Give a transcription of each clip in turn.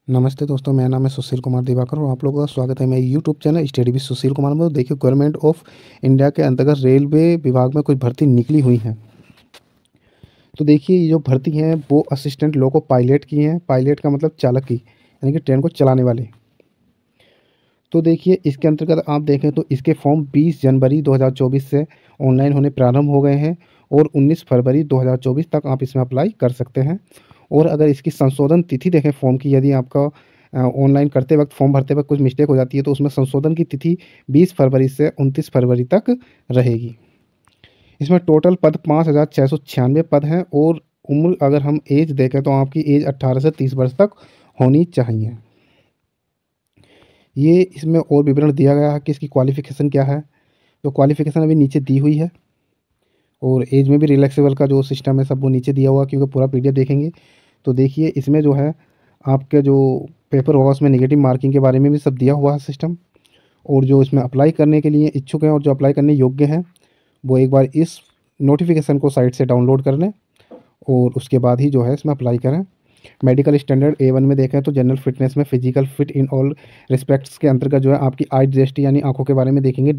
नमस्ते दोस्तों, मेरा नाम है सुशील कुमार दिवाकर और आप लोगों का स्वागत है मेरे YouTube channel study with Sushil Kumar में। देखिए, गवर्नमेंट ऑफ इंडिया के अंतर्गत रेलवे विभाग में कुछ भर्ती निकली हुई हैं। तो देखिए, ये जो भर्ती हैं वो असिस्टेंट लोको पायलट की हैं। पायलट का मतलब चालक की, यानी कि ट्रेन को चलाने वाले। तो देखिए, इसके अंतर्गत आप देखें तो इसके फॉर्म 20 जनवरी 2024 से ऑनलाइन होने प्रारंभ हो गए हैं और 19 फरवरी 2024 तक आप इसमें अप्लाई कर सकते हैं। और अगर इसकी संशोधन तिथि देखें फॉर्म की, यदि आपका ऑनलाइन करते वक्त फॉर्म भरते वक्त कुछ मिस्टेक हो जाती है तो उसमें संशोधन की तिथि 20 फरवरी से 29 फरवरी तक रहेगी। इसमें टोटल पद 5,696 पद हैं और उम्र अगर हम एज देखें तो आपकी एज 18 से 30 वर्ष तक होनी चाहिए। ये इसमें और विवरण दिया गया है कि इसकी क्वालिफ़िकेशन क्या है। तो क्वालिफ़िकेशन अभी नीचे दी हुई है और एज में भी रिलैक्सेबल का जो सिस्टम है सब वो नीचे दिया हुआ है, क्योंकि पूरा पीडीएफ देखेंगे तो देखिए इसमें जो है आपके जो पेपर होगा उसमें नेगेटिव मार्किंग के बारे में भी सब दिया हुआ है सिस्टम। और जो इसमें अप्लाई करने के लिए इच्छुक हैं और जो अप्लाई करने योग्य हैं वो एक बार इस नोटिफिकेशन को साइट से डाउनलोड कर लें और उसके बाद ही जो है इसमें अप्लाई करें। मेडिकल स्टैंडर्ड A1 में देखें तो जनरल फिटनेस में physical fit in all respects के अंतर्गत जो है आपकी आई दृष्टि यानी आंखों के बारे में देखेंगे।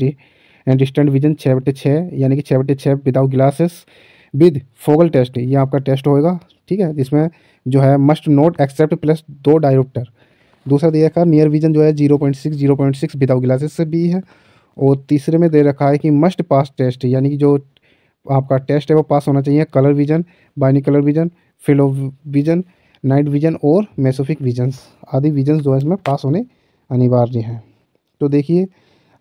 डिस्टेंट विजन 6/6 यानी कि 6/6 विदाउट ग्लासेस विद फोगल टेस्ट, ये आपका टेस्ट होएगा। ठीक है, जिसमें जो है must not accept plus 2 dioptre. दूसरा दिया रखा नियर विजन जो है 0.6 विदाउट ग्लासेस से भी है। और तीसरे में दे रखा है कि मस्ट पास टेस्ट, यानी कि जो आपका टेस्ट है वो पास होना चाहिए colour vision, binary colour vision, field of vision, night vision और मेसोफिक विजन्स आदि विजन्स जो है इसमें पास होने अनिवार्य हैं। तो देखिए,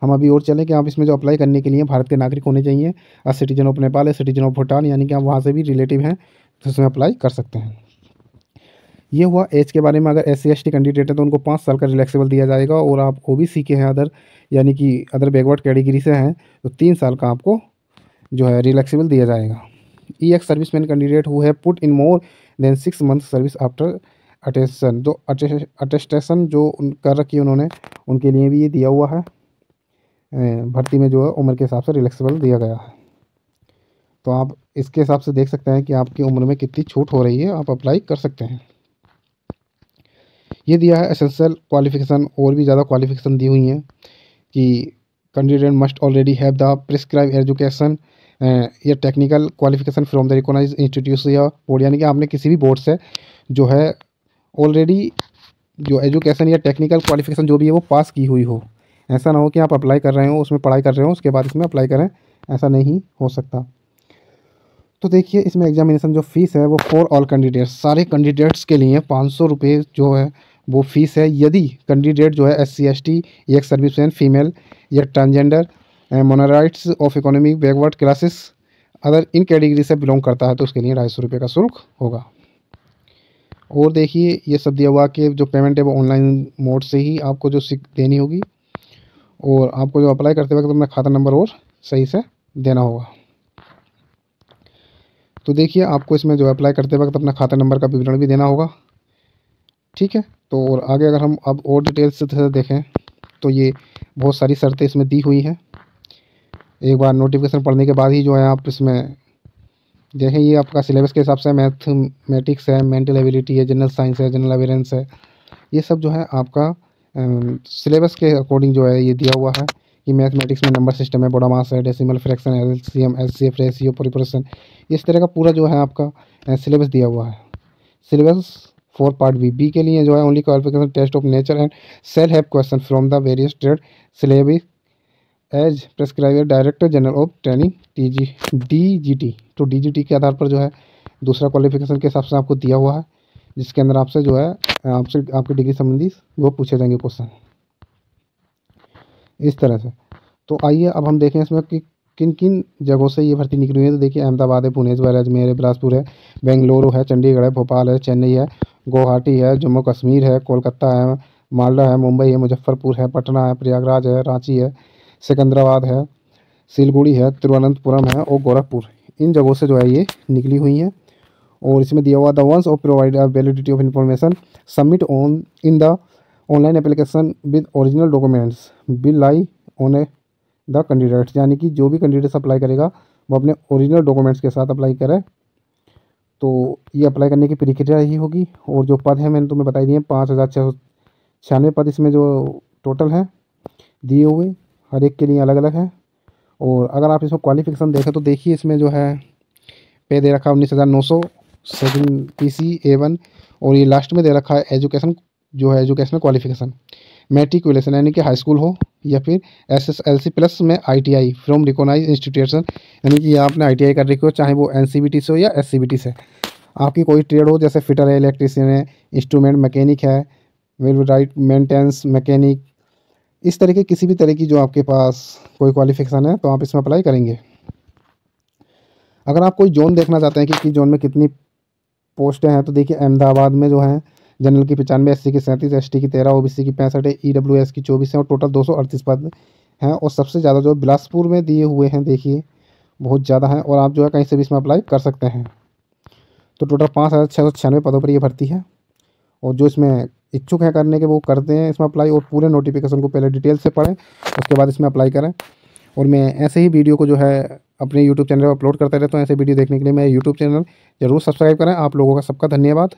हम अभी और चलें कि आप इसमें जो अप्लाई करने के लिए भारत के नागरिक होने चाहिए, a citizen of Nepal, a citizen of Bhutan, यानी कि आप वहाँ से भी रिलेटिव हैं तो इसमें अप्लाई कर सकते हैं। ये हुआ एज के बारे में। अगर SC ST कैंडिडेट है तो उनको 5 साल का रिलैक्सेबल दिया जाएगा और आप OBC के हैं अदर, यानी कि अदर बैकवर्ड कैटेगरी से हैं तो 3 साल का आपको जो है रिलैक्सेबल दिया जाएगा। एक्स सर्विसमैन कैंडिडेट हु है put in more than 6 month service after attestation, जो अटेस्टेशन जो कर रखी है उन्होंने, उनके लिए भी ये दिया हुआ है। भर्ती में जो है उम्र के हिसाब से रिलैक्सेबल दिया गया है। तो आप इसके हिसाब से देख सकते हैं कि आपकी उम्र में कितनी छूट हो रही है, आप अप्लाई कर सकते हैं। ये दिया है एसेंशियल क्वालिफिकेशन, और भी ज़्यादा क्वालिफिकेशन दी हुई हैं कि candidate must already have the prescribe education या technical qualification from the recognized institute या बोर्ड, यानी कि आपने किसी भी बोर्ड से जो है ऑलरेडी जो एजुकेशन या टेक्निकल क्वालिफिकेशन जो भी है वो पास की हुई हो। ऐसा ना हो कि आप अप्लाई कर रहे हो, उसमें पढ़ाई कर रहे हो, उसके बाद इसमें अप्लाई करें, ऐसा नहीं हो सकता। तो देखिए, इसमें एग्जामिनेशन जो फ़ीस है वो फॉर ऑल कैंडिडेट्स, सारे कैंडिडेट्स के लिए 500 रुपये जो है वो फ़ीस है। यदि कैंडिडेट जो है SC ST, एक सर्विसमैन फीमेल या transgender, minorities of economic backward classes अगर इन कैटेगरी से बिलोंग करता है तो उसके लिए 250 रुपये का शुल्क होगा। और देखिए, ये सब दिया हुआ कि जो पेमेंट है वो ऑनलाइन मोड से ही आपको जो देनी होगी और आपको जो अप्लाई करते वक्त अपना खाता नंबर और सही से देना होगा। तो देखिए, आपको इसमें जो अप्लाई करते वक्त अपना खाता नंबर का विवरण भी देना होगा। ठीक है, तो और आगे अगर हम अब और डिटेल्स से देखें तो ये बहुत सारी शर्तें इसमें दी हुई हैं। एक बार नोटिफिकेशन पढ़ने के बाद ही जो है आप इसमें देखें, ये आपका सिलेबस के हिसाब से मैथमेटिक्स है, मेंटल एबिलिटी है, जनरल साइंस है, जनरल अवेयरेंस है, ये सब जो है आपका सिलेबस के अकॉर्डिंग जो है ये दिया हुआ है कि मैथमेटिक्स में नंबर सिस्टम है, बोडामास है, decimal fraction, LCM, LCF, ratio, proportion, इस तरह का पूरा जो है आपका सिलेबस दिया हुआ है। सिलेबस फॉर पार्ट बी के लिए जो है only qualification test of nature and shall have question from the various trade syllabus as prescriber director general of training DGT। तो DGT के आधार पर जो है दूसरा क्वालिफिकेशन के हिसाब से आपको दिया हुआ है, जिसके अंदर आपसे जो है आपसे आपकी डिग्री संबंधी वो पूछे जाएंगे क्वेश्चन इस तरह से। तो आइए अब हम देखें इसमें कि किन किन जगहों से ये भर्ती निकली हुई है। तो देखिए, अहमदाबाद है, पुणे है, अजमेर है, बिलासपुर है, बेंगलुरु है, चंडीगढ़ है, भोपाल है, चेन्नई है, गुवाहाटी है, जम्मू कश्मीर है, कोलकाता है, मालदा है, मुंबई है, मुजफ्फरपुर है, पटना है, प्रयागराज है, रांची है, सिकंदराबाद है, सिलगुड़ी है, तिरुवनंतपुरम है और गोरखपुर। इन जगहों से जो है ये निकली हुई हैं। और इसमें दिया हुआ the ones of provide validity of information submit on in the online application with original documents will lie on A the candidates, यानी कि जो भी कैंडिडेट्स अप्लाई करेगा वो अपने ओरिजिनल डॉक्यूमेंट्स के साथ अप्लाई करे तो ये अप्लाई करने की प्रक्रिया यही होगी। और जो पद हैं मैंने तुम्हें बताई दिए हैं, 5,696 पद इसमें जो टोटल हैं दिए हुए, हर एक के लिए अलग अलग है। और अगर आप इसमें क्वालिफिकेशन देखें तो देखिए इसमें जो है पे दे रखा है 19,900 सेकंड पीसी A1। और ये लास्ट में दे रखा है एजुकेशन, जो है एजुकेशनल क्वालिफिकेशन मैट्रिकुलेशन यानी कि हाई स्कूल हो या फिर SSLC प्लस में ITI फ्रॉम रिकॉग्नाइज इंस्टीट्यूशन, यानी कि आपने ITI कर रखी हो, चाहे वो NCVT से हो या SCVT से। आपकी कोई ट्रेड हो जैसे फिटर है, इलेक्ट्रीशियन है, इंस्ट्रूमेंट मैकेनिक है, राइट मेंटेनेंस मैकेनिक, इस तरह की किसी भी तरह की जो आपके पास कोई क्वालिफिकेशन है तो आप इसमें अप्लाई करेंगे। अगर आप कोई जोन देखना चाहते हैं कि जोन में कितनी पोस्टें हैं तो देखिए अहमदाबाद में जो है जनरल की 95, SC की 37, ST की 13, OBC की 65 है, EWS की 24 है और टोटल 238 पद हैं। और सबसे ज़्यादा जो बिलासपुर में दिए हुए हैं देखिए बहुत ज़्यादा है, और आप जो है कहीं से भी इसमें अप्लाई कर सकते हैं। तो टोटल 5,696 पदों पर ये भर्ती है। और जो इसमें इच्छुक हैं करने के वो करते हैं इसमें अप्लाई, और पूरे नोटिफिकेशन को पहले डिटेल से पढ़ें उसके बाद इसमें अप्लाई करें। और मैं ऐसे ही वीडियो को जो है अपने यूट्यूब चैनल पर अपलोड करता रहता हूँ। ऐसे वीडियो देखने के लिए मेरा यूट्यूब चैनल ज़रूर सब्सक्राइब करें। आप लोगों का सबका धन्यवाद।